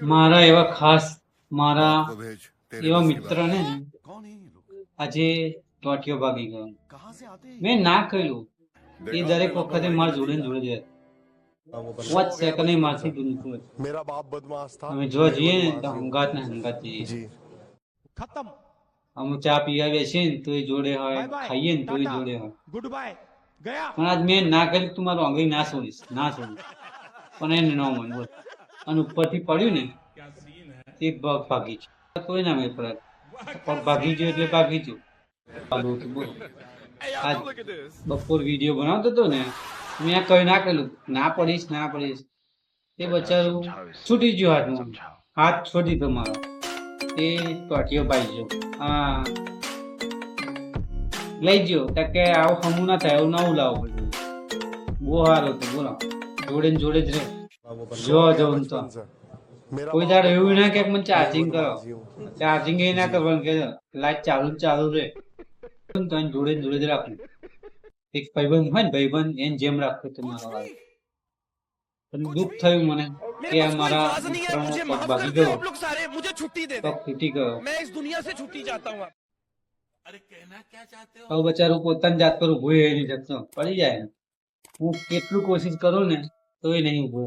મારા એવા ખાસ મારા એવા મિત્ર ને આજે ટોટિયો ભાગી ગયો. મેં ના કહ્યું એ દરેક વખતે મારા જોડે ને જોડે જ પાંચ સેકન્ડ મારથી દૂર मेरा बाप बदमाश था અમે જોવા જઈએ ને તો હંગાત ને હંગાત જઈએ. जी खत्म. અમે ચા પીવા બેસીએ ને તો એ જોડે હોય, बाय बाय. ખાઈએ ને તો એ टाटा. જોડે હોય. Goodbye. गया. પણ આજ મેં ના કર્યું તું મારું આંગળી ના છોડીશ, ના છોડીશ, પણ એને ન મન બોલ. અને ઉપરથી પડ્યું ને તે પગ ભાગી છે, કોઈ ના મેં પડે પગ ભાગી ગયો એટલે ભાગી ગયો. ચાલુ હતું બોલો. આજ બપોર વિડીયો બનાવતો હતો ને, મેં કઈ ના કરેલું, ના પડીશ ના પડીશ. એ બચારું છૂટી ગયો હાથમાં, હાથ છોડી દીધો મારો. એ ટોટિયો પાઈ ગયો. હા લઈ ગયો કે આવું હમું ના થાય, એવું નવું લાવવું પડ્યું. બહુ સારું હતું બોલો. જોડે ને જોડે જ રહે. જોવા જવું તો मेरा કોઈ बाप દાડો એવું ના કે बदमाश મને ચાર્જિંગ था, કરો, बदमाशी हूँ। ચાર્જિંગ એ ના કરવાનું કે લાઈટ ચાલુ ને ચાલુ રહે. તો એને જોડે ને જોડે જ રાખવું. એક ભાઈબંધ હોય ને, ભાઈબંધ એને જેમ રાખવું તો મારો ભાઈ. પણ દુઃખ થયું મને કે આ મારા મિત્રનો પગ ભાગી ગયો, लोग सारे मुझे छुट्टी दे પગ તૂટી ગયો. मैं इस दुनिया से छुट्टी चाहता हूँ. હવે બચારું પોતાની જાત પર ઉભું એ નહીં શકતો, પડી જાય ને. હું કેટલું કોશિશ કરું ને તો એ નહીં ઉભો.